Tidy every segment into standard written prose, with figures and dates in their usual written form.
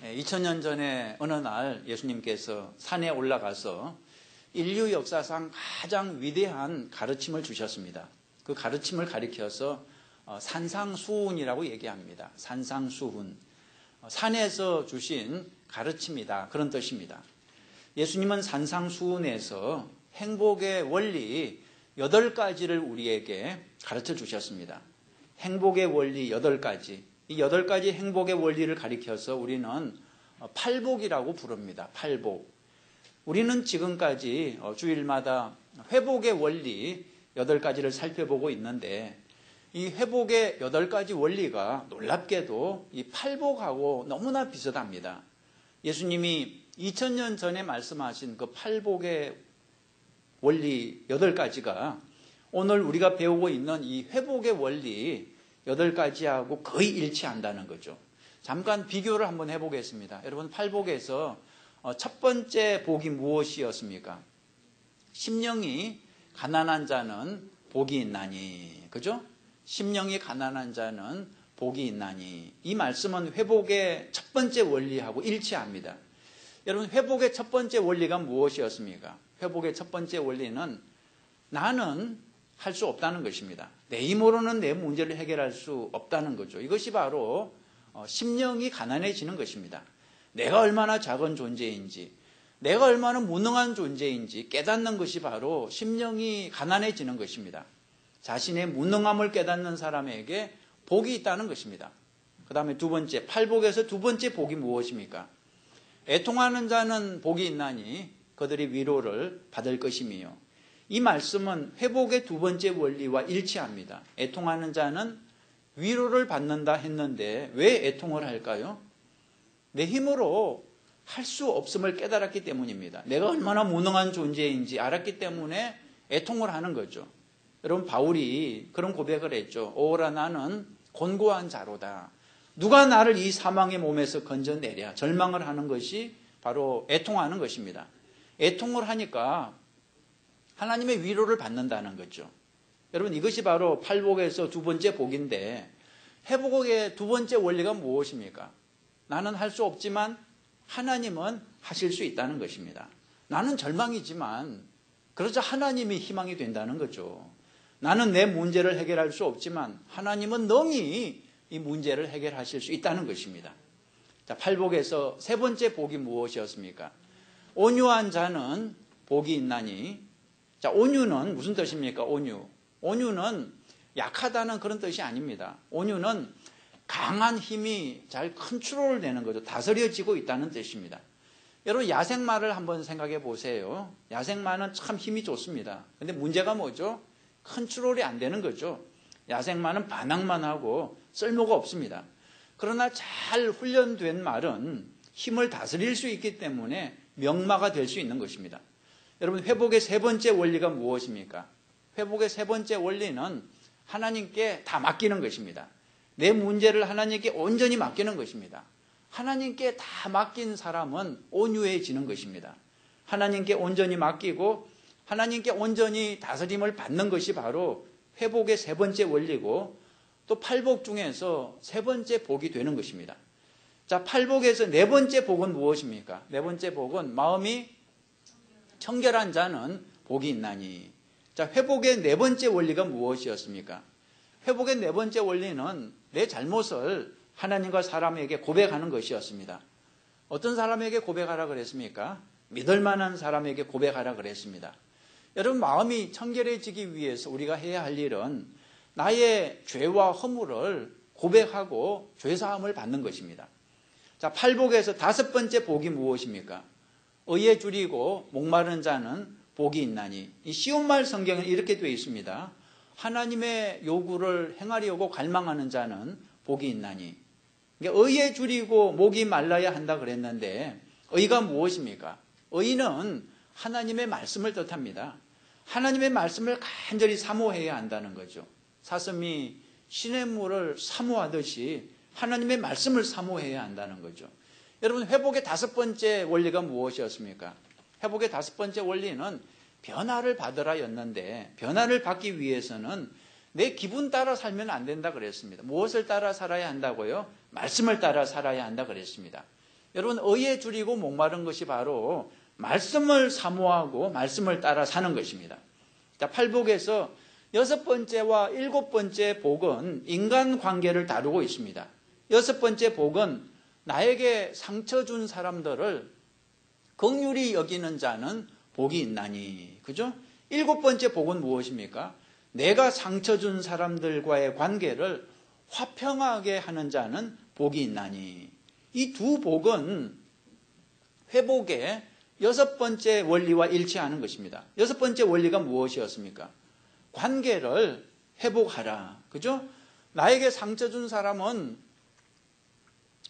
2000년 전에 어느 날 예수님께서 산에 올라가서 인류 역사상 가장 위대한 가르침을 주셨습니다. 그 가르침을 가리켜서 산상수훈이라고 얘기합니다. 산상수훈. 산에서 주신 가르침이다. 그런 뜻입니다. 예수님은 산상수훈에서 행복의 원리 8가지를 우리에게 가르쳐 주셨습니다. 행복의 원리 8가지. 이 8가지 행복의 원리를 가리켜서 우리는 팔복이라고 부릅니다. 팔복. 우리는 지금까지 주일마다 회복의 원리 8가지를 살펴보고 있는데 이 회복의 8가지 원리가 놀랍게도 이 팔복하고 너무나 비슷합니다. 예수님이 2000년 전에 말씀하신 그 팔복의 원리 8가지가 오늘 우리가 배우고 있는 이 회복의 원리 8가지하고 거의 일치한다는 거죠. 잠깐 비교를 한번 해보겠습니다. 여러분, 팔복에서 첫 번째 복이 무엇이었습니까? 심령이 가난한 자는 복이 있나니. 그죠? 심령이 가난한 자는 복이 있나니. 이 말씀은 회복의 첫 번째 원리하고 일치합니다. 여러분, 회복의 첫 번째 원리가 무엇이었습니까? 회복의 첫 번째 원리는 나는 할 수 없다는 것입니다. 내 힘으로는 내 문제를 해결할 수 없다는 거죠. 이것이 바로 심령이 가난해지는 것입니다. 내가 얼마나 작은 존재인지, 내가 얼마나 무능한 존재인지 깨닫는 것이 바로 심령이 가난해지는 것입니다. 자신의 무능함을 깨닫는 사람에게 복이 있다는 것입니다. 그 다음에 두 번째, 팔복에서 두 번째 복이 무엇입니까? 애통하는 자는 복이 있나니 그들이 위로를 받을 것이며. 이 말씀은 회복의 두 번째 원리와 일치합니다. 애통하는 자는 위로를 받는다 했는데 왜 애통을 할까요? 내 힘으로 할 수 없음을 깨달았기 때문입니다. 내가 얼마나 무능한 존재인지 알았기 때문에 애통을 하는 거죠. 여러분, 바울이 그런 고백을 했죠. 오라, 나는 곤고한 자로다. 누가 나를 이 사망의 몸에서 건져내랴. 절망을 하는 것이 바로 애통하는 것입니다. 애통을 하니까 하나님의 위로를 받는다는 거죠. 여러분, 이것이 바로 팔복에서 두 번째 복인데 회복의 두 번째 원리가 무엇입니까? 나는 할 수 없지만 하나님은 하실 수 있다는 것입니다. 나는 절망이지만 그러자 하나님이 희망이 된다는 거죠. 나는 내 문제를 해결할 수 없지만 하나님은 능히 이 문제를 해결하실 수 있다는 것입니다. 자, 팔복에서 세 번째 복이 무엇이었습니까? 온유한 자는 복이 있나니. 자, 온유는 무슨 뜻입니까? 온유. 온유는 약하다는 그런 뜻이 아닙니다. 온유는 강한 힘이 잘 컨트롤 되는 거죠. 다스려지고 있다는 뜻입니다. 여러분, 야생마를 한번 생각해 보세요. 야생마는 참 힘이 좋습니다. 근데 문제가 뭐죠? 컨트롤이 안 되는 거죠. 야생마는 반항만 하고 쓸모가 없습니다. 그러나 잘 훈련된 말은 힘을 다스릴 수 있기 때문에 명마가 될 수 있는 것입니다. 여러분, 회복의 세 번째 원리가 무엇입니까? 회복의 세 번째 원리는 하나님께 다 맡기는 것입니다. 내 문제를 하나님께 온전히 맡기는 것입니다. 하나님께 다 맡긴 사람은 온유해지는 것입니다. 하나님께 온전히 맡기고 하나님께 온전히 다스림을 받는 것이 바로 회복의 세 번째 원리고 또 팔복 중에서 세 번째 복이 되는 것입니다. 자, 팔복에서 네 번째 복은 무엇입니까? 네 번째 복은 마음이 청결한 자는 복이 있나니. 자, 회복의 네 번째 원리가 무엇이었습니까? 회복의 네 번째 원리는 내 잘못을 하나님과 사람에게 고백하는 것이었습니다. 어떤 사람에게 고백하라 그랬습니까? 믿을 만한 사람에게 고백하라 그랬습니다. 여러분, 마음이 청결해지기 위해서 우리가 해야 할 일은 나의 죄와 허물을 고백하고 죄사함을 받는 것입니다. 자, 팔복에서 다섯 번째 복이 무엇입니까? 의에 줄이고 목마른 자는 복이 있나니. 이 쉬운 말 성경에 이렇게 되어 있습니다. 하나님의 요구를 행하려고 갈망하는 자는 복이 있나니. 그러니까 의에 줄이고 목이 말라야 한다 그랬는데 의가 무엇입니까? 의는 하나님의 말씀을 뜻합니다. 하나님의 말씀을 간절히 사모해야 한다는 거죠. 사슴이 시냇물을 사모하듯이 하나님의 말씀을 사모해야 한다는 거죠. 여러분, 회복의 다섯 번째 원리가 무엇이었습니까? 회복의 다섯 번째 원리는 변화를 받으라였는데 변화를 받기 위해서는 내 기분 따라 살면 안 된다 그랬습니다. 무엇을 따라 살아야 한다고요? 말씀을 따라 살아야 한다 그랬습니다. 여러분, 의에 줄이고 목마른 것이 바로 말씀을 사모하고 말씀을 따라 사는 것입니다. 자, 팔복에서 6번째와 7번째 복은 인간관계를 다루고 있습니다. 6번째 복은 나에게 상처 준 사람들을 긍휼히 여기는 자는 복이 있나니. 그죠? 7번째 복은 무엇입니까? 내가 상처 준 사람들과의 관계를 화평하게 하는 자는 복이 있나니. 이 두 복은 회복의 6번째 원리와 일치하는 것입니다. 6번째 원리가 무엇이었습니까? 관계를 회복하라. 그죠? 나에게 상처 준 사람은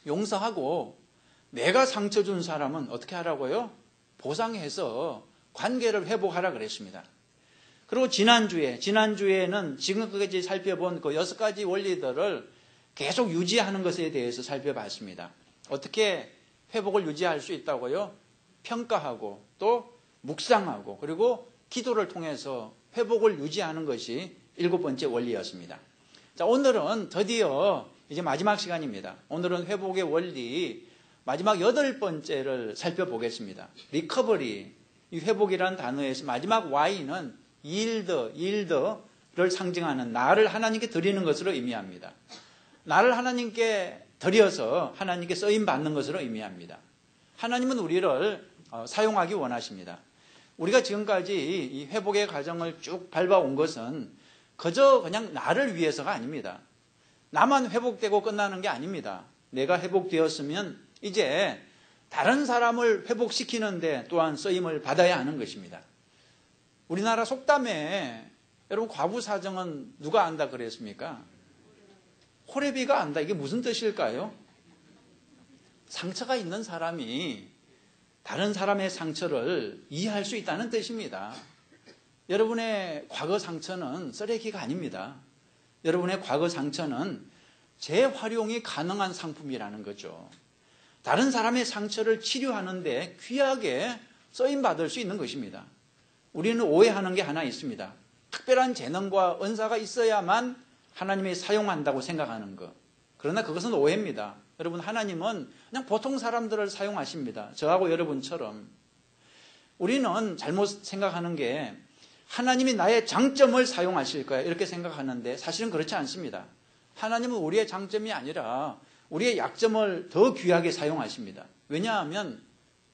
용서하고 내가 상처 준 사람은 어떻게 하라고요? 보상해서 관계를 회복하라 그랬습니다. 그리고 지난주에는 지금까지 살펴본 그 6가지 원리들을 계속 유지하는 것에 대해서 살펴봤습니다. 어떻게 회복을 유지할 수 있다고요? 평가하고 또 묵상하고 그리고 기도를 통해서 회복을 유지하는 것이 7번째 원리였습니다. 자, 오늘은 드디어 이제 마지막 시간입니다. 오늘은 회복의 원리 마지막 8번째를 살펴보겠습니다. 리커버리, 이 회복이라는 단어에서 마지막 Y는 yield를 상징하는 나를 하나님께 드리는 것으로 의미합니다. 나를 하나님께 드려서 하나님께 쓰임받는 것으로 의미합니다. 하나님은 우리를 사용하기 원하십니다. 우리가 지금까지 이 회복의 과정을 쭉 밟아온 것은 그저 그냥 나를 위해서가 아닙니다. 나만 회복되고 끝나는 게 아닙니다. 내가 회복되었으면 이제 다른 사람을 회복시키는데 또한 쓰임을 받아야 하는 것입니다. 우리나라 속담에 여러분 과부 사정은 누가 안다 그랬습니까? 호래비가 안다. 이게 무슨 뜻일까요? 상처가 있는 사람이 다른 사람의 상처를 이해할 수 있다는 뜻입니다. 여러분의 과거 상처는 쓰레기가 아닙니다. 여러분의 과거 상처는 재활용이 가능한 상품이라는 거죠. 다른 사람의 상처를 치료하는데 귀하게 쓰임받을 수 있는 것입니다. 우리는 오해하는 게 하나 있습니다. 특별한 재능과 은사가 있어야만 하나님이 사용한다고 생각하는 것. 그러나 그것은 오해입니다. 여러분, 하나님은 그냥 보통 사람들을 사용하십니다. 저하고 여러분처럼. 우리는 잘못 생각하는 게 하나님이 나의 장점을 사용하실 거야 이렇게 생각하는데 사실은 그렇지 않습니다. 하나님은 우리의 장점이 아니라 우리의 약점을 더 귀하게 사용하십니다. 왜냐하면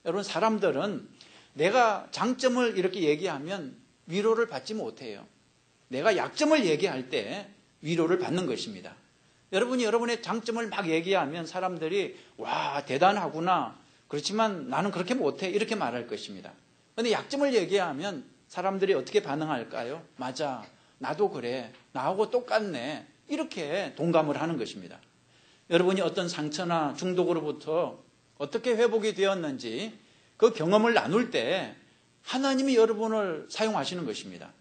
여러분, 사람들은 내가 장점을 이렇게 얘기하면 위로를 받지 못해요. 내가 약점을 얘기할 때 위로를 받는 것입니다. 여러분이 여러분의 장점을 막 얘기하면 사람들이 와, 대단하구나. 그렇지만 나는 그렇게 못해. 이렇게 말할 것입니다. 그런데 약점을 얘기하면 사람들이 어떻게 반응할까요? 맞아. 나도 그래. 나하고 똑같네. 이렇게 동감을 하는 것입니다. 여러분이 어떤 상처나 중독으로부터 어떻게 회복이 되었는지 그 경험을 나눌 때 하나님이 여러분을 사용하시는 것입니다.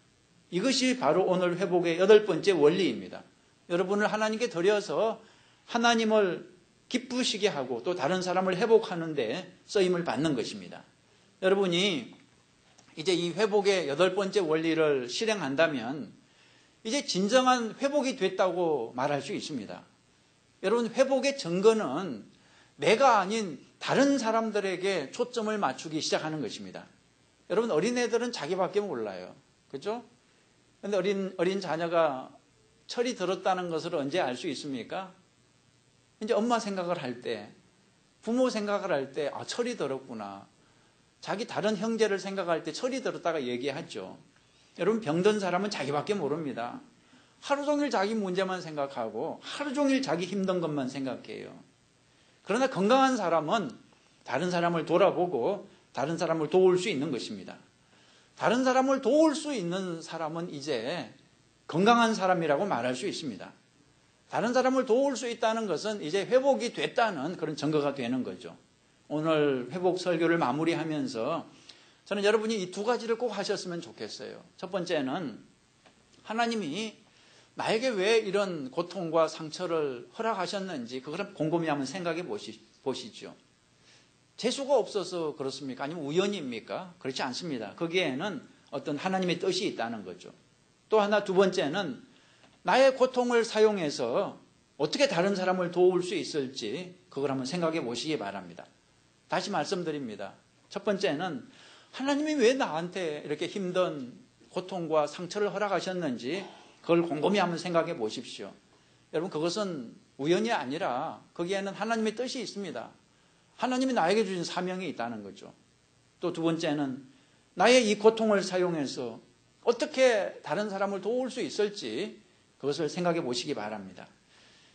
이것이 바로 오늘 회복의 8번째 원리입니다. 여러분을 하나님께 드려서 하나님을 기쁘시게 하고 또 다른 사람을 회복하는 데 쓰임을 받는 것입니다. 여러분이 이제 이 회복의 8번째 원리를 실행한다면 이제 진정한 회복이 됐다고 말할 수 있습니다. 여러분, 회복의 증거는 내가 아닌 다른 사람들에게 초점을 맞추기 시작하는 것입니다. 여러분, 어린애들은 자기밖에 몰라요. 그렇죠? 그런데 어린 자녀가 철이 들었다는 것을 언제 알 수 있습니까? 이제 엄마 생각을 할 때, 부모 생각을 할 때, 아, 철이 들었구나. 자기 다른 형제를 생각할 때 철이 들었다가 얘기하죠. 여러분, 병든 사람은 자기밖에 모릅니다. 하루 종일 자기 문제만 생각하고 하루 종일 자기 힘든 것만 생각해요. 그러나 건강한 사람은 다른 사람을 돌아보고 다른 사람을 도울 수 있는 것입니다. 다른 사람을 도울 수 있는 사람은 이제 건강한 사람이라고 말할 수 있습니다. 다른 사람을 도울 수 있다는 것은 이제 회복이 됐다는 그런 증거가 되는 거죠. 오늘 회복 설교를 마무리하면서 저는 여러분이 이 2가지를 꼭 하셨으면 좋겠어요. 첫 번째는 하나님이 나에게 왜 이런 고통과 상처를 허락하셨는지 그걸 곰곰이 한번 생각해 보시죠. 재수가 없어서 그렇습니까? 아니면 우연입니까? 그렇지 않습니다. 거기에는 어떤 하나님의 뜻이 있다는 거죠. 또 하나, 2번째는 나의 고통을 사용해서 어떻게 다른 사람을 도울 수 있을지 그걸 한번 생각해 보시기 바랍니다. 다시 말씀드립니다. 첫 번째는 하나님이 왜 나한테 이렇게 힘든 고통과 상처를 허락하셨는지 그걸 곰곰이 한번 생각해 보십시오. 여러분, 그것은 우연이 아니라 거기에는 하나님의 뜻이 있습니다. 하나님이 나에게 주신 사명이 있다는 거죠. 또 두 번째는 나의 이 고통을 사용해서 어떻게 다른 사람을 도울 수 있을지 그것을 생각해 보시기 바랍니다.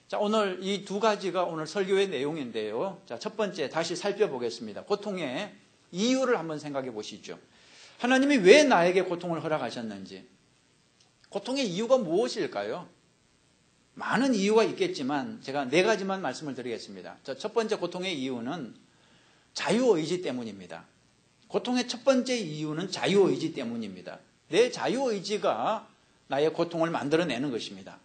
자, 오늘 이 두 가지가 오늘 설교의 내용인데요. 자, 첫 번째 다시 살펴보겠습니다. 고통의 이유를 한번 생각해 보시죠. 하나님이 왜 나에게 고통을 허락하셨는지. 고통의 이유가 무엇일까요? 많은 이유가 있겠지만 제가 네 가지만 말씀을 드리겠습니다. 자, 첫 번째 고통의 이유는 자유의지 때문입니다. 고통의 첫 번째 이유는 자유의지 때문입니다. 내 자유의지가 나의 고통을 만들어내는 것입니다.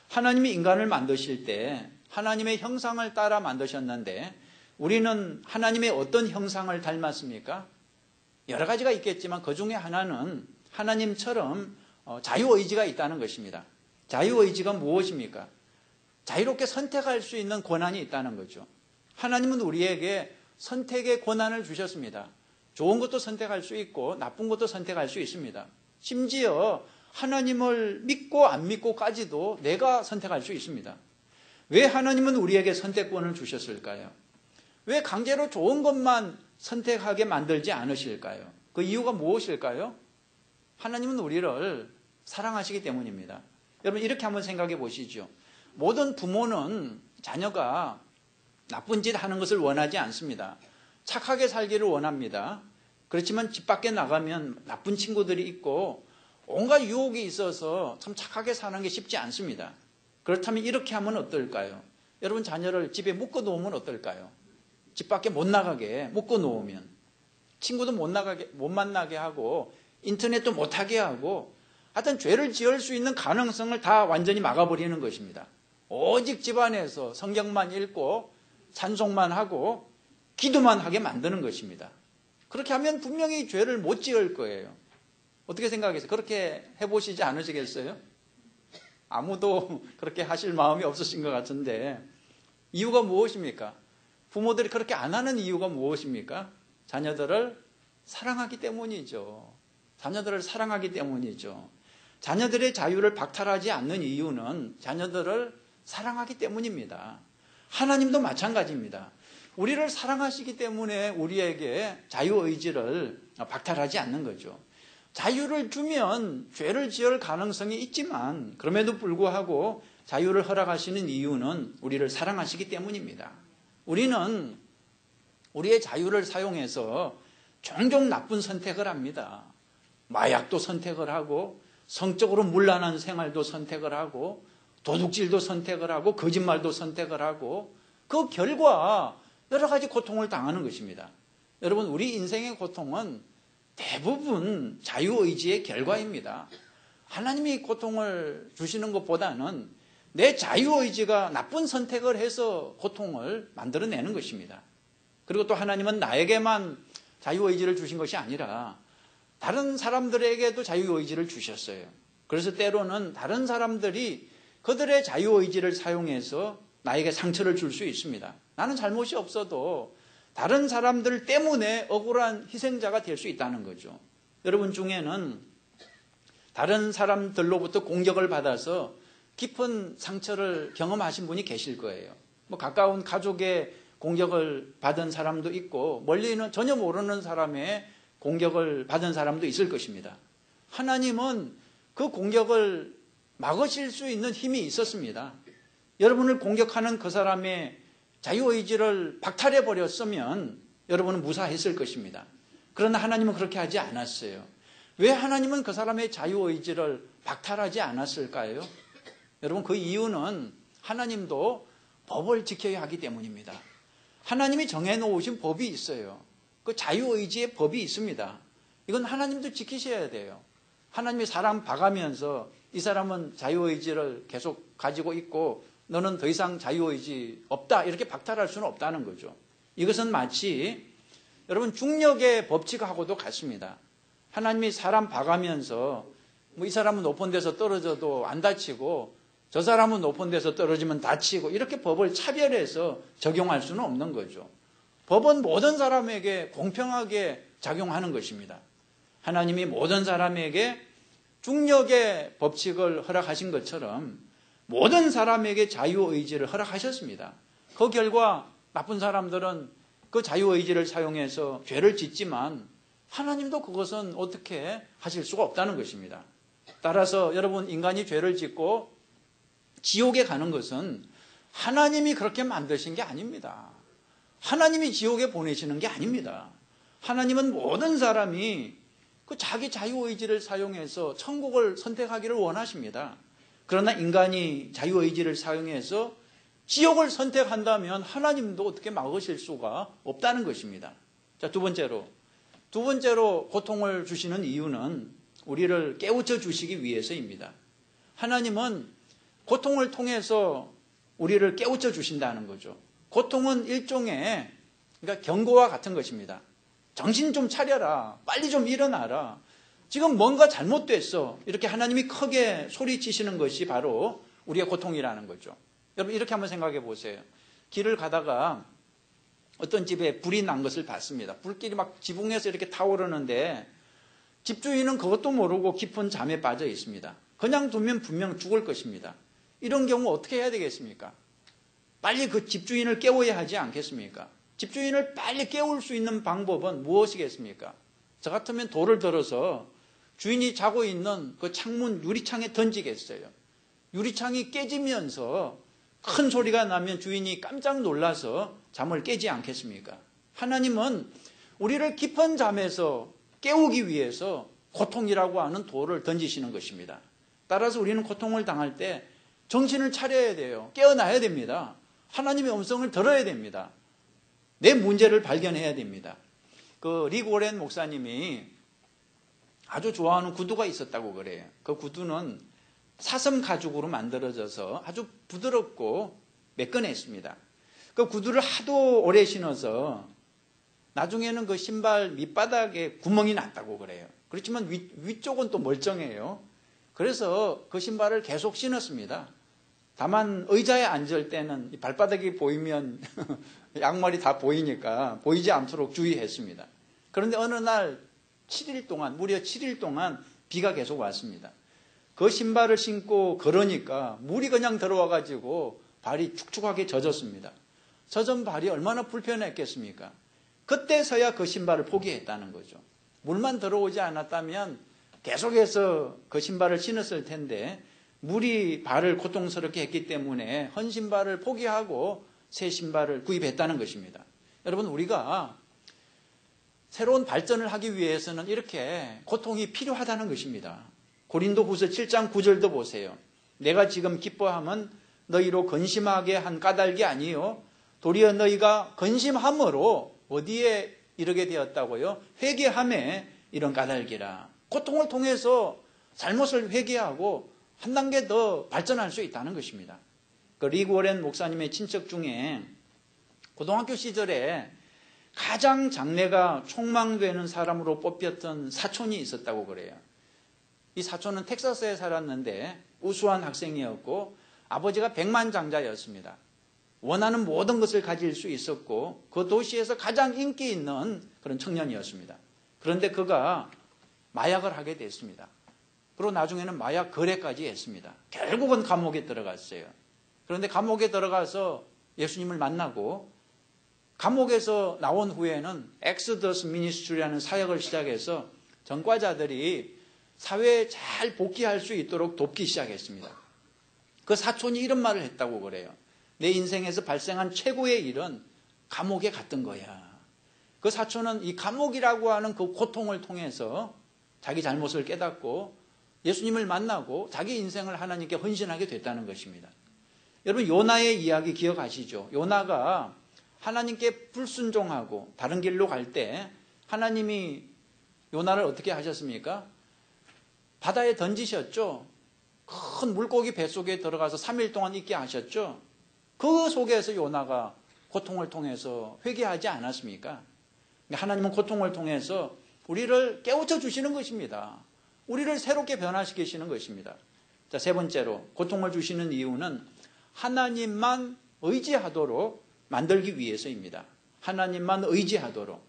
하나님이 인간을 만드실 때 하나님의 형상을 따라 만드셨는데 우리는 하나님의 어떤 형상을 닮았습니까? 여러 가지가 있겠지만 그 중에 하나는 하나님처럼 자유의지가 있다는 것입니다. 자유의지가 무엇입니까? 자유롭게 선택할 수 있는 권한이 있다는 거죠. 하나님은 우리에게 선택의 권한을 주셨습니다. 좋은 것도 선택할 수 있고 나쁜 것도 선택할 수 있습니다. 심지어 하나님을 믿고 안 믿고까지도 내가 선택할 수 있습니다. 왜 하나님은 우리에게 선택권을 주셨을까요? 왜 강제로 좋은 것만 선택하게 만들지 않으실까요? 그 이유가 무엇일까요? 하나님은 우리를 사랑하시기 때문입니다. 여러분, 이렇게 한번 생각해 보시죠. 모든 부모는 자녀가 나쁜 짓 하는 것을 원하지 않습니다. 착하게 살기를 원합니다. 그렇지만 집 밖에 나가면 나쁜 친구들이 있고 온갖 유혹이 있어서 참 착하게 사는 게 쉽지 않습니다. 그렇다면 이렇게 하면 어떨까요? 여러분, 자녀를 집에 묶어 놓으면 어떨까요? 집 밖에 못 나가게 묶어 놓으면 친구도 못 만나게 하고 인터넷도 못 하게 하고 하여튼 죄를 지을 수 있는 가능성을 다 완전히 막아버리는 것입니다. 오직 집안에서 성경만 읽고 찬송만 하고 기도만 하게 만드는 것입니다. 그렇게 하면 분명히 죄를 못 지을 거예요. 어떻게 생각하세요? 그렇게 해보시지 않으시겠어요? 아무도 그렇게 하실 마음이 없으신 것 같은데 이유가 무엇입니까? 부모들이 그렇게 안 하는 이유가 무엇입니까? 자녀들을 사랑하기 때문이죠. 자녀들을 사랑하기 때문이죠. 자녀들의 자유를 박탈하지 않는 이유는 자녀들을 사랑하기 때문입니다. 하나님도 마찬가지입니다. 우리를 사랑하시기 때문에 우리에게 자유의지를 박탈하지 않는 거죠. 자유를 주면 죄를 지을 가능성이 있지만 그럼에도 불구하고 자유를 허락하시는 이유는 우리를 사랑하시기 때문입니다. 우리는 우리의 자유를 사용해서 종종 나쁜 선택을 합니다. 마약도 선택을 하고 성적으로 문란한 생활도 선택을 하고 도둑질도 선택을 하고 거짓말도 선택을 하고 그 결과 여러 가지 고통을 당하는 것입니다. 여러분, 우리 인생의 고통은 대부분 자유의지의 결과입니다. 하나님이 고통을 주시는 것보다는 내 자유의지가 나쁜 선택을 해서 고통을 만들어내는 것입니다. 그리고 또 하나님은 나에게만 자유의지를 주신 것이 아니라 다른 사람들에게도 자유의지를 주셨어요. 그래서 때로는 다른 사람들이 그들의 자유의지를 사용해서 나에게 상처를 줄 수 있습니다. 나는 잘못이 없어도 다른 사람들 때문에 억울한 희생자가 될 수 있다는 거죠. 여러분 중에는 다른 사람들로부터 공격을 받아서 깊은 상처를 경험하신 분이 계실 거예요. 가까운 가족의 공격을 받은 사람도 있고 멀리는 전혀 모르는 사람의 공격을 받은 사람도 있을 것입니다. 하나님은 그 공격을 막으실 수 있는 힘이 있었습니다. 여러분을 공격하는 그 사람의 자유의지를 박탈해버렸으면 여러분은 무사했을 것입니다. 그러나 하나님은 그렇게 하지 않았어요. 왜 하나님은 그 사람의 자유의지를 박탈하지 않았을까요? 여러분, 그 이유는 하나님도 법을 지켜야 하기 때문입니다. 하나님이 정해놓으신 법이 있어요. 그 자유의지의 법이 있습니다. 이건 하나님도 지키셔야 돼요. 하나님이 사람 봐가면서 이 사람은 자유의지를 계속 가지고 있고 너는 더 이상 자유의지 없다 이렇게 박탈할 수는 없다는 거죠. 이것은 마치 여러분 중력의 법칙하고도 같습니다. 하나님이 사람 봐가면서 이 사람은 높은 데서 떨어져도 안 다치고 저 사람은 높은 데서 떨어지면 다치고 이렇게 법을 차별해서 적용할 수는 없는 거죠. 법은 모든 사람에게 공평하게 작용하는 것입니다. 하나님이 모든 사람에게 중력의 법칙을 허락하신 것처럼 모든 사람에게 자유의지를 허락하셨습니다. 그 결과 나쁜 사람들은 그 자유의지를 사용해서 죄를 짓지만 하나님도 그것은 어떻게 하실 수가 없다는 것입니다. 따라서 여러분, 인간이 죄를 짓고 지옥에 가는 것은 하나님이 그렇게 만드신 게 아닙니다. 하나님이 지옥에 보내시는 게 아닙니다. 하나님은 모든 사람이 그 자기 자유의지를 사용해서 천국을 선택하기를 원하십니다. 그러나 인간이 자유의지를 사용해서 지옥을 선택한다면 하나님도 어떻게 막으실 수가 없다는 것입니다. 자, 두 번째로 고통을 주시는 이유는 우리를 깨우쳐 주시기 위해서입니다. 하나님은 고통을 통해서 우리를 깨우쳐 주신다는 거죠. 고통은 일종의 그러니까 경고와 같은 것입니다. 정신 좀 차려라. 빨리 좀 일어나라. 지금 뭔가 잘못됐어. 이렇게 하나님이 크게 소리치시는 것이 바로 우리의 고통이라는 거죠. 여러분, 이렇게 한번 생각해 보세요. 길을 가다가 어떤 집에 불이 난 것을 봤습니다. 불길이 막 지붕에서 이렇게 타오르는데 집주인은 그것도 모르고 깊은 잠에 빠져 있습니다. 그냥 두면 분명 죽을 것입니다. 이런 경우 어떻게 해야 되겠습니까? 빨리 그 집주인을 깨워야 하지 않겠습니까? 집주인을 빨리 깨울 수 있는 방법은 무엇이겠습니까? 저 같으면 돌을 들어서 주인이 자고 있는 그 창문 유리창에 던지겠어요. 유리창이 깨지면서 큰 소리가 나면 주인이 깜짝 놀라서 잠을 깨지 않겠습니까? 하나님은 우리를 깊은 잠에서 깨우기 위해서 고통이라고 하는 돌을 던지시는 것입니다. 따라서 우리는 고통을 당할 때 정신을 차려야 돼요. 깨어나야 됩니다. 하나님의 음성을 들어야 됩니다. 내 문제를 발견해야 됩니다. 그 리그 오렌 목사님이 아주 좋아하는 구두가 있었다고 그래요. 그 구두는 사슴 가죽으로 만들어져서 아주 부드럽고 매끈했습니다. 그 구두를 하도 오래 신어서 나중에는 그 신발 밑바닥에 구멍이 났다고 그래요. 그렇지만 위쪽은 또 멀쩡해요. 그래서 그 신발을 계속 신었습니다. 다만 의자에 앉을 때는 발바닥이 보이면 양말이 다 보이니까 보이지 않도록 주의했습니다. 그런데 어느 날 7일 동안, 무려 7일 동안 비가 계속 왔습니다. 그 신발을 신고 걸으니까 물이 그냥 들어와가지고 발이 축축하게 젖었습니다. 젖은 발이 얼마나 불편했겠습니까? 그때서야 그 신발을 포기했다는 거죠. 물만 들어오지 않았다면 계속해서 그 신발을 신었을 텐데 물이 발을 고통스럽게 했기 때문에 헌 신발을 포기하고 새 신발을 구입했다는 것입니다. 여러분, 우리가 새로운 발전을 하기 위해서는 이렇게 고통이 필요하다는 것입니다. 고린도후서 7장 9절도 보세요. 내가 지금 기뻐함은 너희로 근심하게 한 까닭이 아니요 도리어 너희가 근심함으로 어디에 이르게 되었다고요? 회개함에 이런 까닭이라. 고통을 통해서 잘못을 회개하고 한 단계 더 발전할 수 있다는 것입니다. 그 리그 오렌 목사님의 친척 중에 고등학교 시절에 가장 장래가 촉망되는 사람으로 뽑혔던 사촌이 있었다고 그래요. 이 사촌은 텍사스에 살았는데 우수한 학생이었고 아버지가 백만장자였습니다. 원하는 모든 것을 가질 수 있었고 그 도시에서 가장 인기 있는 그런 청년이었습니다. 그런데 그가 마약을 하게 됐습니다. 그리고 나중에는 마약 거래까지 했습니다. 결국은 감옥에 들어갔어요. 그런데 감옥에 들어가서 예수님을 만나고 감옥에서 나온 후에는 엑스더스 미니스트리라는 사역을 시작해서 전과자들이 사회에 잘 복귀할 수 있도록 돕기 시작했습니다. 그 사촌이 이런 말을 했다고 그래요. 내 인생에서 발생한 최고의 일은 감옥에 갔던 거야. 그 사촌은 이 감옥이라고 하는 그 고통을 통해서 자기 잘못을 깨닫고 예수님을 만나고 자기 인생을 하나님께 헌신하게 됐다는 것입니다. 여러분, 요나의 이야기 기억하시죠? 요나가 하나님께 불순종하고 다른 길로 갈 때 하나님이 요나를 어떻게 하셨습니까? 바다에 던지셨죠. 큰 물고기 뱃속에 들어가서 3일 동안 있게 하셨죠. 그 속에서 요나가 고통을 통해서 회개하지 않았습니까? 하나님은 고통을 통해서 우리를 깨우쳐 주시는 것입니다. 우리를 새롭게 변화시키시는 것입니다. 자, 세 번째로 고통을 주시는 이유는 하나님만 의지하도록 만들기 위해서입니다. 하나님만 의지하도록.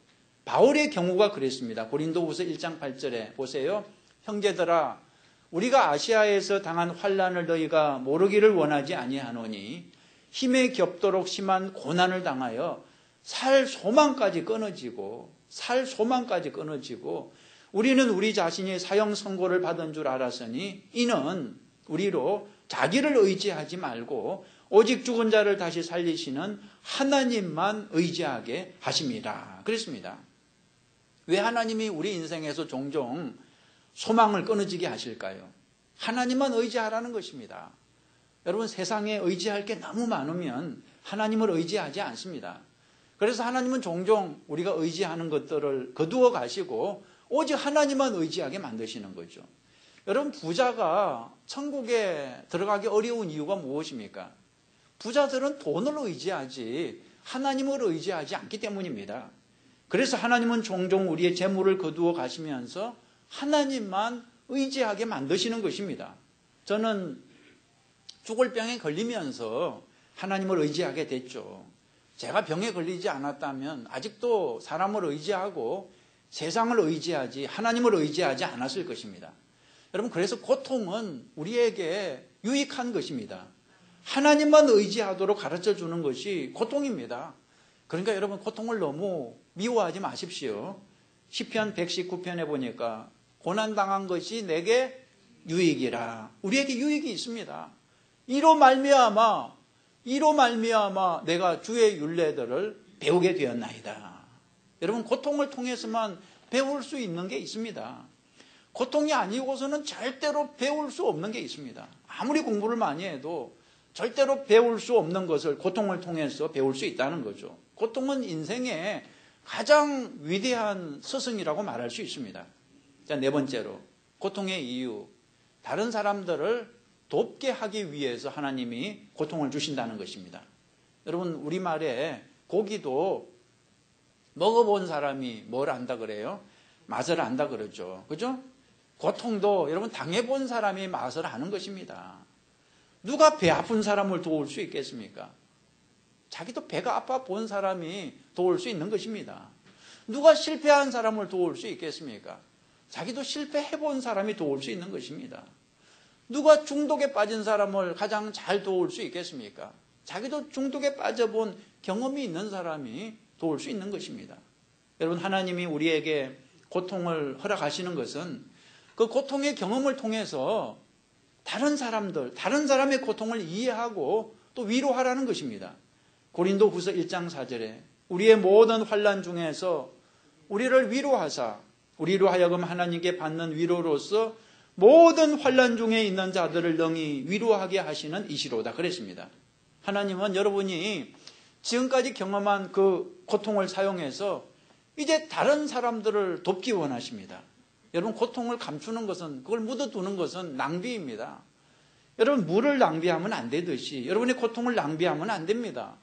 바울의 경우가 그랬습니다. 고린도후서 1장 8절에 보세요. 형제들아, 우리가 아시아에서 당한 환난을 너희가 모르기를 원하지 아니하노니 힘에 겹도록 심한 고난을 당하여 살 소망까지 끊어지고 우리는 우리 자신이 사형 선고를 받은 줄 알았으니 이는 우리로 자기를 의지하지 말고 오직 죽은 자를 다시 살리시는 하나님만 의지하게 하십니다. 그랬습니다. 왜 하나님이 우리 인생에서 종종 소망을 끊어지게 하실까요? 하나님만 의지하라는 것입니다. 여러분, 세상에 의지할 게 너무 많으면 하나님을 의지하지 않습니다. 그래서 하나님은 종종 우리가 의지하는 것들을 거두어 가시고 오직 하나님만 의지하게 만드시는 거죠. 여러분, 부자가 천국에 들어가기 어려운 이유가 무엇입니까? 부자들은 돈을 의지하지 하나님을 의지하지 않기 때문입니다. 그래서 하나님은 종종 우리의 재물을 거두어 가시면서 하나님만 의지하게 만드시는 것입니다. 저는 죽을 병에 걸리면서 하나님을 의지하게 됐죠. 제가 병에 걸리지 않았다면 아직도 사람을 의지하고 세상을 의지하지 하나님을 의지하지 않았을 것입니다. 여러분, 그래서 고통은 우리에게 유익한 것입니다. 하나님만 의지하도록 가르쳐주는 것이 고통입니다. 그러니까 여러분, 고통을 너무 미워하지 마십시오. 시편 119편에 보니까 고난당한 것이 내게 유익이라. 우리에게 유익이 있습니다. 이로 말미암아 내가 주의 율례들을 배우게 되었나이다. 여러분, 고통을 통해서만 배울 수 있는 게 있습니다. 고통이 아니고서는 절대로 배울 수 없는 게 있습니다. 아무리 공부를 많이 해도 절대로 배울 수 없는 것을 고통을 통해서 배울 수 있다는 거죠. 고통은 인생의 가장 위대한 스승이라고 말할 수 있습니다. 자, 네 번째로, 고통의 이유. 다른 사람들을 돕게 하기 위해서 하나님이 고통을 주신다는 것입니다. 여러분, 우리말에 고기도 먹어본 사람이 뭘 안다 그래요? 맛을 안다 그러죠. 그죠? 고통도 여러분 당해본 사람이 맛을 아는 것입니다. 누가 배 아픈 사람을 도울 수 있겠습니까? 자기도 배가 아파 본 사람이 도울 수 있는 것입니다. 누가 실패한 사람을 도울 수 있겠습니까? 자기도 실패해 본 사람이 도울 수 있는 것입니다. 누가 중독에 빠진 사람을 가장 잘 도울 수 있겠습니까? 자기도 중독에 빠져본 경험이 있는 사람이 도울 수 있는 것입니다. 여러분, 하나님이 우리에게 고통을 허락하시는 것은 그 고통의 경험을 통해서 다른 사람의 고통을 이해하고 또 위로하라는 것입니다. 고린도후서 1장 4절에 우리의 모든 환난 중에서 우리를 위로하사 우리로 하여금 하나님께 받는 위로로서 모든 환난 중에 있는 자들을 능히 위로하게 하시는 이시로다 그랬습니다. 하나님은 여러분이 지금까지 경험한 그 고통을 사용해서 이제 다른 사람들을 돕기 원하십니다. 여러분, 고통을 감추는 것은, 그걸 묻어두는 것은 낭비입니다. 여러분, 물을 낭비하면 안 되듯이 여러분의 고통을 낭비하면 안 됩니다.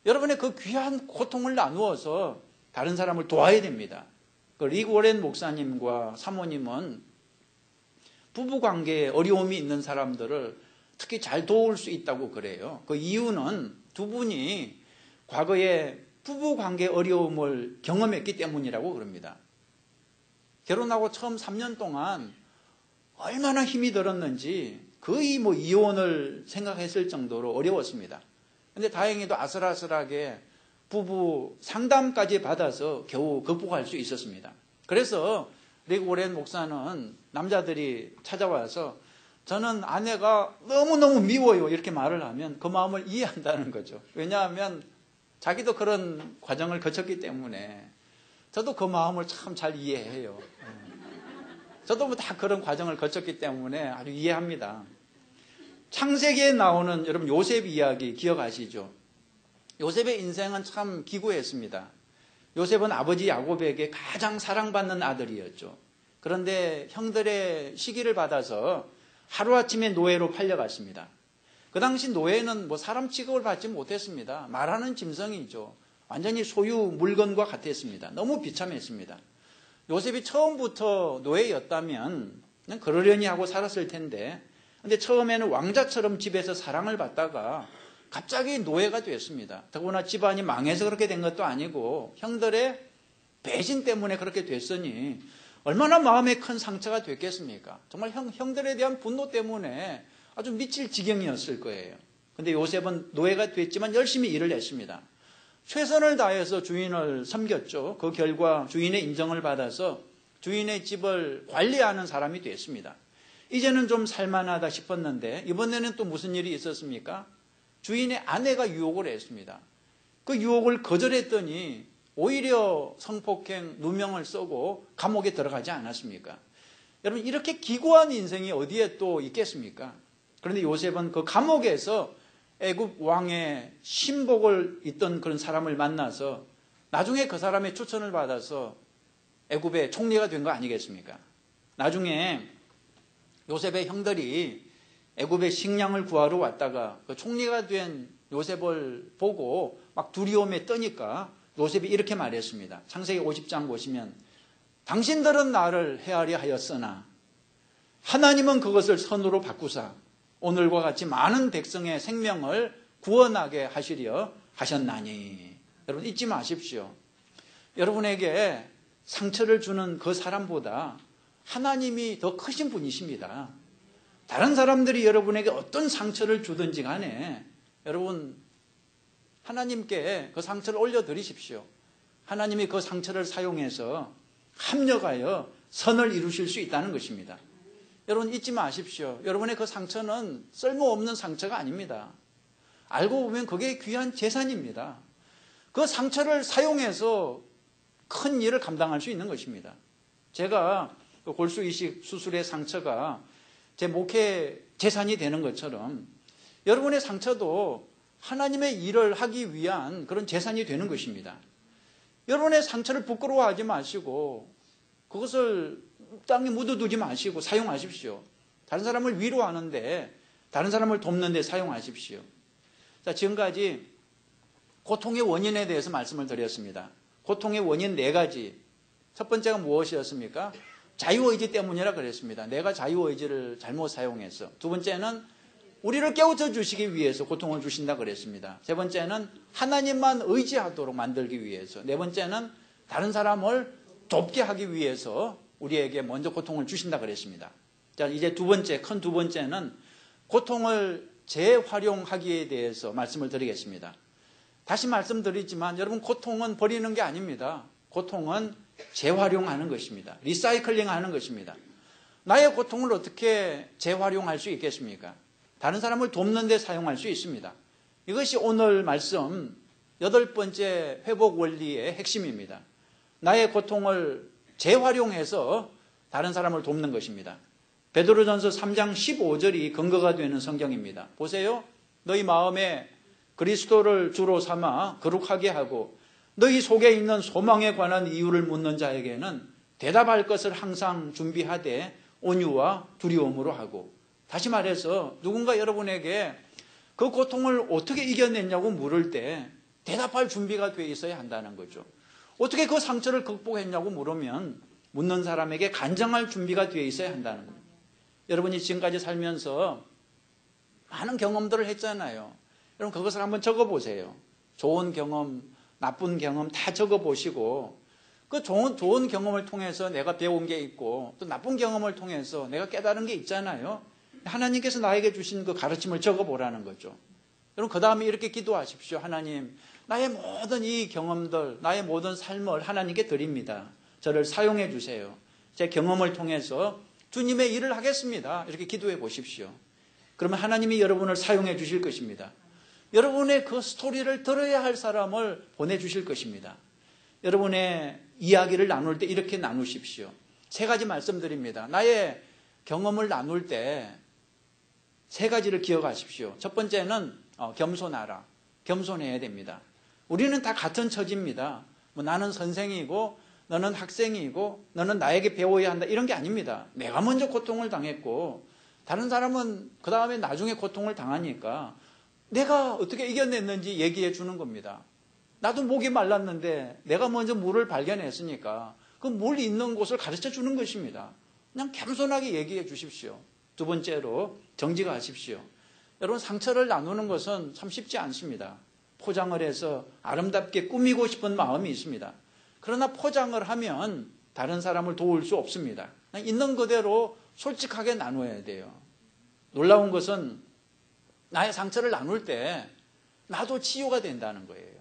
여러분의 그 귀한 고통을 나누어서 다른 사람을 도와야 됩니다. 그 리그 워렌 목사님과 사모님은 부부관계에 어려움이 있는 사람들을 특히 잘 도울 수 있다고 그래요. 그 이유는 두 분이 과거에 부부관계 어려움을 경험했기 때문이라고 그럽니다. 결혼하고 처음 3년 동안 얼마나 힘이 들었는지 거의 이혼을 생각했을 정도로 어려웠습니다. 그런데 다행히도 아슬아슬하게 부부 상담까지 받아서 겨우 극복할 수 있었습니다. 그래서 리그 워렌 목사는 남자들이 찾아와서 저는 아내가 너무너무 미워요 이렇게 말을 하면 그 마음을 이해한다는 거죠. 왜냐하면 자기도 그런 과정을 거쳤기 때문에 저도 그 마음을 참 잘 이해해요. 저도 다 그런 과정을 거쳤기 때문에 아주 이해합니다. 창세기에 나오는 여러분 요셉 이야기 기억하시죠? 요셉의 인생은 참 기구했습니다. 요셉은 아버지 야곱에게 가장 사랑받는 아들이었죠. 그런데 형들의 시기를 받아서 하루아침에 노예로 팔려갔습니다. 그 당시 노예는 사람 취급을 받지 못했습니다. 말하는 짐승이죠. 완전히 소유 물건과 같았습니다. 너무 비참했습니다. 요셉이 처음부터 노예였다면 그냥 그러려니 하고 살았을 텐데, 근데 처음에는 왕자처럼 집에서 사랑을 받다가 갑자기 노예가 됐습니다. 더구나 집안이 망해서 그렇게 된 것도 아니고 형들의 배신 때문에 그렇게 됐으니 얼마나 마음에 큰 상처가 됐겠습니까? 정말 형들에 대한 분노 때문에 아주 미칠 지경이었을 거예요. 근데 요셉은 노예가 됐지만 열심히 일을 했습니다. 최선을 다해서 주인을 섬겼죠. 그 결과 주인의 인정을 받아서 주인의 집을 관리하는 사람이 됐습니다. 이제는 좀 살만하다 싶었는데 이번에는 또 무슨 일이 있었습니까? 주인의 아내가 유혹을 했습니다. 그 유혹을 거절했더니 오히려 성폭행 누명을 쓰고 감옥에 들어가지 않았습니까? 여러분 이렇게 기구한 인생이 어디에 또 있겠습니까? 그런데 요셉은 그 감옥에서 애굽 왕의 신복을 있던 그런 사람을 만나서 나중에 그 사람의 추천을 받아서 애굽의 총리가 된 거 아니겠습니까? 나중에 요셉의 형들이 애굽의 식량을 구하러 왔다가 그 총리가 된 요셉을 보고 막 두려움에 떠니까 요셉이 이렇게 말했습니다. 창세기 50장 보시면 당신들은 나를 헤아려 하였으나 하나님은 그것을 선으로 바꾸사 오늘과 같이 많은 백성의 생명을 구원하게 하시려 하셨나니. 여러분 잊지 마십시오. 여러분에게 상처를 주는 그 사람보다 하나님이 더 크신 분이십니다. 다른 사람들이 여러분에게 어떤 상처를 주든지 간에 여러분 하나님께 그 상처를 올려드리십시오. 하나님이 그 상처를 사용해서 합력하여 선을 이루실 수 있다는 것입니다. 여러분 잊지 마십시오. 여러분의 그 상처는 쓸모없는 상처가 아닙니다. 알고 보면 그게 귀한 재산입니다. 그 상처를 사용해서 큰 일을 감당할 수 있는 것입니다. 제가 골수 이식 수술의 상처가 제 목회 재산이 되는 것처럼 여러분의 상처도 하나님의 일을 하기 위한 그런 재산이 되는 것입니다. 여러분의 상처를 부끄러워하지 마시고 그것을 땅에 묻어두지 마시고 사용하십시오. 다른 사람을 위로하는데 다른 사람을 돕는 데 사용하십시오. 자, 지금까지 고통의 원인에 대해서 말씀을 드렸습니다. 고통의 원인 4가지. 첫 번째가 무엇이었습니까? 자유의지 때문이라 그랬습니다. 내가 자유의지를 잘못 사용해서. 두 번째는 우리를 깨우쳐 주시기 위해서 고통을 주신다 그랬습니다. 세 번째는 하나님만 의지하도록 만들기 위해서. 네 번째는 다른 사람을 돕게 하기 위해서 우리에게 먼저 고통을 주신다 그랬습니다. 자, 이제 큰 두 번째는 고통을 재활용하기에 대해서 말씀을 드리겠습니다. 다시 말씀드리지만 여러분 고통은 버리는 게 아닙니다. 고통은 재활용하는 것입니다. 리사이클링하는 것입니다. 나의 고통을 어떻게 재활용할 수 있겠습니까? 다른 사람을 돕는 데 사용할 수 있습니다. 이것이 오늘 말씀 8번째 회복 원리의 핵심입니다. 나의 고통을 재활용해서 다른 사람을 돕는 것입니다. 베드로전서 3장 15절이 근거가 되는 성경입니다. 보세요. 너희 마음에 그리스도를 주로 삼아 거룩하게 하고 너희 속에 있는 소망에 관한 이유를 묻는 자에게는 대답할 것을 항상 준비하되 온유와 두려움으로 하고. 다시 말해서 누군가 여러분에게 그 고통을 어떻게 이겨냈냐고 물을 때 대답할 준비가 되어 있어야 한다는 거죠. 어떻게 그 상처를 극복했냐고 물으면 묻는 사람에게 간증할 준비가 되어 있어야 한다는 겁니다. 여러분이 지금까지 살면서 많은 경험들을 했잖아요. 여러분 그것을 한번 적어보세요. 좋은 경험, 나쁜 경험 다 적어보시고 그 좋은 경험을 통해서 내가 배운 게 있고 또 나쁜 경험을 통해서 내가 깨달은 게 있잖아요. 하나님께서 나에게 주신 그 가르침을 적어보라는 거죠. 여러분 그 다음에 이렇게 기도하십시오. 하나님, 나의 모든 이 경험들, 나의 모든 삶을 하나님께 드립니다. 저를 사용해 주세요. 제 경험을 통해서 주님의 일을 하겠습니다. 이렇게 기도해 보십시오. 그러면 하나님이 여러분을 사용해 주실 것입니다. 여러분의 그 스토리를 들어야 할 사람을 보내주실 것입니다. 여러분의 이야기를 나눌 때 이렇게 나누십시오. 3가지 말씀드립니다. 나의 경험을 나눌 때 3가지를 기억하십시오. 첫 번째는 겸손하라. 겸손해야 됩니다. 우리는 다 같은 처지입니다. 나는 선생이고 너는 학생이고 너는 나에게 배워야 한다 이런 게 아닙니다. 내가 먼저 고통을 당했고 다른 사람은 그 다음에 나중에 고통을 당하니까 내가 어떻게 이겨냈는지 얘기해 주는 겁니다. 나도 목이 말랐는데 내가 먼저 물을 발견했으니까 그 물 있는 곳을 가르쳐 주는 것입니다. 그냥 겸손하게 얘기해 주십시오. 두 번째로 정직하십시오. 여러분, 상처를 나누는 것은 참 쉽지 않습니다. 포장을 해서 아름답게 꾸미고 싶은 마음이 있습니다. 그러나 포장을 하면 다른 사람을 도울 수 없습니다. 있는 그대로 솔직하게 나눠야 돼요. 놀라운 것은 나의 상처를 나눌 때 나도 치유가 된다는 거예요.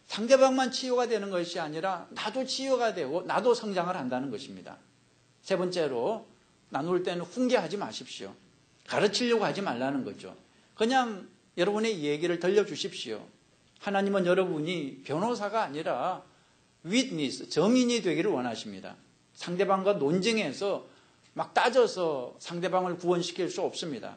상대방만 치유가 되는 것이 아니라 나도 치유가 되고 나도 성장을 한다는 것입니다. 세 번째로, 나눌 때는 훈계하지 마십시오. 가르치려고 하지 말라는 거죠. 그냥 여러분의 얘기를 들려주십시오. 하나님은 여러분이 변호사가 아니라 witness, 증인이 되기를 원하십니다. 상대방과 논쟁해서 막 따져서 상대방을 구원시킬 수 없습니다.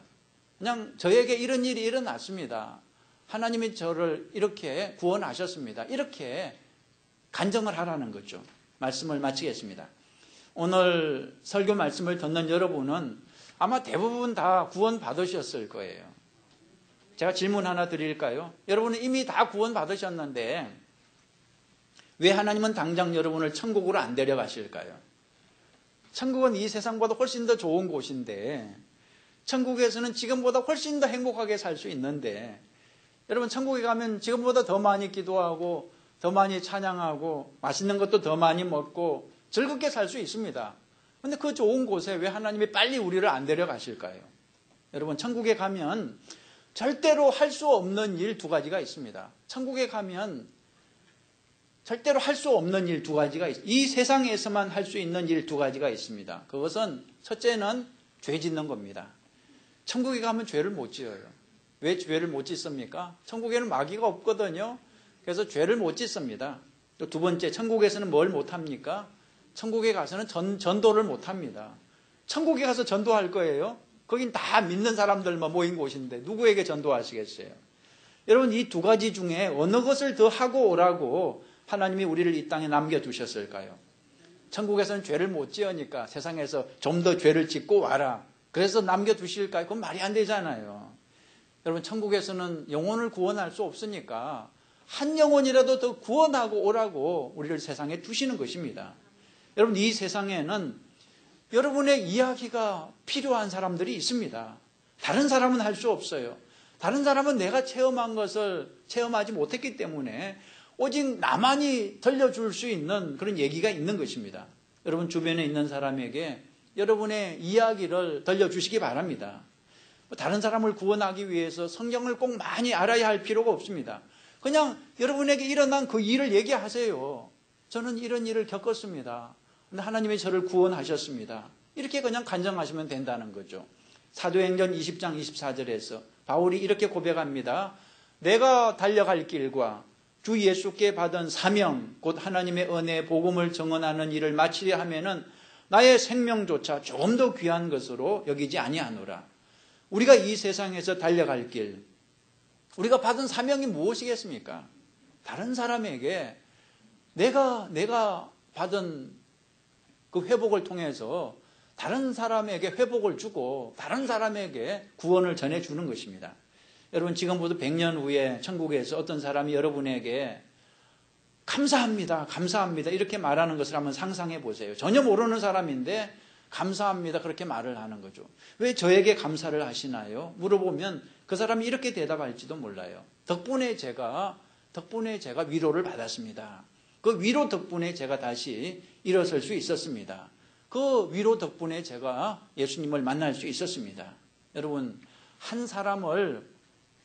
그냥 저에게 이런 일이 일어났습니다. 하나님이 저를 이렇게 구원하셨습니다. 이렇게 간증을 하라는 거죠. 말씀을 마치겠습니다. 오늘 설교 말씀을 듣는 여러분은 아마 대부분 다 구원 받으셨을 거예요. 제가 질문 하나 드릴까요? 여러분은 이미 다 구원 받으셨는데 왜 하나님은 당장 여러분을 천국으로 안 데려가실까요? 천국은 이 세상보다 훨씬 더 좋은 곳인데, 천국에서는 지금보다 훨씬 더 행복하게 살 수 있는데, 여러분, 천국에 가면 지금보다 더 많이 기도하고 더 많이 찬양하고 맛있는 것도 더 많이 먹고 즐겁게 살 수 있습니다. 그런데 그 좋은 곳에 왜 하나님이 빨리 우리를 안 데려가실까요? 여러분, 천국에 가면 절대로 할 수 없는 일 두 가지가 있습니다. 천국에 가면 절대로 할 수 없는 일 두 가지가 있습니다. 이 세상에서만 할 수 있는 일 두 가지가 있습니다. 그것은 첫째는 죄 짓는 겁니다. 천국에 가면 죄를 못 지어요. 왜 죄를 못 짓습니까? 천국에는 마귀가 없거든요. 그래서 죄를 못 짓습니다. 또 두 번째, 천국에서는 뭘 못합니까? 천국에 가서는 전도를 못합니다. 천국에 가서 전도할 거예요? 거긴 다 믿는 사람들만 모인 곳인데 누구에게 전도하시겠어요? 여러분, 이 두 가지 중에 어느 것을 더 하고 오라고 하나님이 우리를 이 땅에 남겨두셨을까요? 천국에서는 죄를 못 지으니까 세상에서 좀 더 죄를 짓고 와라. 그래서 남겨두실까요? 그건 말이 안 되잖아요. 여러분, 천국에서는 영혼을 구원할 수 없으니까 한 영혼이라도 더 구원하고 오라고 우리를 세상에 두시는 것입니다. 여러분, 이 세상에는 여러분의 이야기가 필요한 사람들이 있습니다. 다른 사람은 할 수 없어요. 다른 사람은 내가 체험한 것을 체험하지 못했기 때문에 오직 나만이 들려줄 수 있는 그런 얘기가 있는 것입니다. 여러분, 주변에 있는 사람에게 여러분의 이야기를 들려주시기 바랍니다. 다른 사람을 구원하기 위해서 성경을 꼭 많이 알아야 할 필요가 없습니다. 그냥 여러분에게 일어난 그 일을 얘기하세요. 저는 이런 일을 겪었습니다. 근데 하나님이 저를 구원하셨습니다. 이렇게 그냥 간증하시면 된다는 거죠. 사도행전 20장 24절에서 바울이 이렇게 고백합니다. 내가 달려갈 길과 주 예수께 받은 사명, 곧 하나님의 은혜의 복음을 증언하는 일을 마치려 하면은 나의 생명조차 좀 더 귀한 것으로 여기지 아니하노라. 우리가 이 세상에서 달려갈 길, 우리가 받은 사명이 무엇이겠습니까? 다른 사람에게 내가 받은 그 회복을 통해서 다른 사람에게 회복을 주고 다른 사람에게 구원을 전해주는 것입니다. 여러분, 지금부터 100년 후에 천국에서 어떤 사람이 여러분에게 감사합니다, 감사합니다 이렇게 말하는 것을 한번 상상해 보세요. 전혀 모르는 사람인데 감사합니다 그렇게 말을 하는 거죠. 왜 저에게 감사를 하시나요? 물어보면 그 사람이 이렇게 대답할지도 몰라요. 덕분에 제가 위로를 받았습니다. 그 위로 덕분에 제가 다시 일어설 수 있었습니다. 그 위로 덕분에 제가 예수님을 만날 수 있었습니다. 여러분, 한 사람을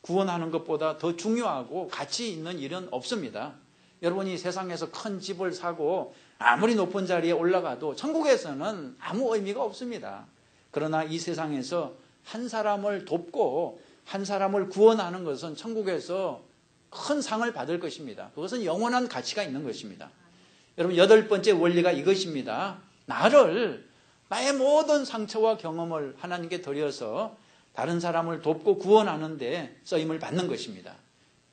구원하는 것보다 더 중요하고 가치 있는 일은 없습니다. 여러분이 세상에서 큰 집을 사고 아무리 높은 자리에 올라가도 천국에서는 아무 의미가 없습니다. 그러나 이 세상에서 한 사람을 돕고 한 사람을 구원하는 것은 천국에서 큰 상을 받을 것입니다. 그것은 영원한 가치가 있는 것입니다. 여러분, 8번째 원리가 이것입니다. 나의 모든 상처와 경험을 하나님께 드려서 다른 사람을 돕고 구원하는 데 쓰임을 받는 것입니다.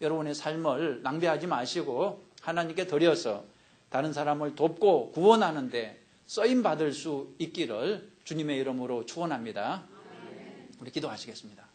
여러분의 삶을 낭비하지 마시고 하나님께 드려서 다른 사람을 돕고 구원하는 데 쓰임 받을 수 있기를 주님의 이름으로 축원합니다. 우리 기도하시겠습니다.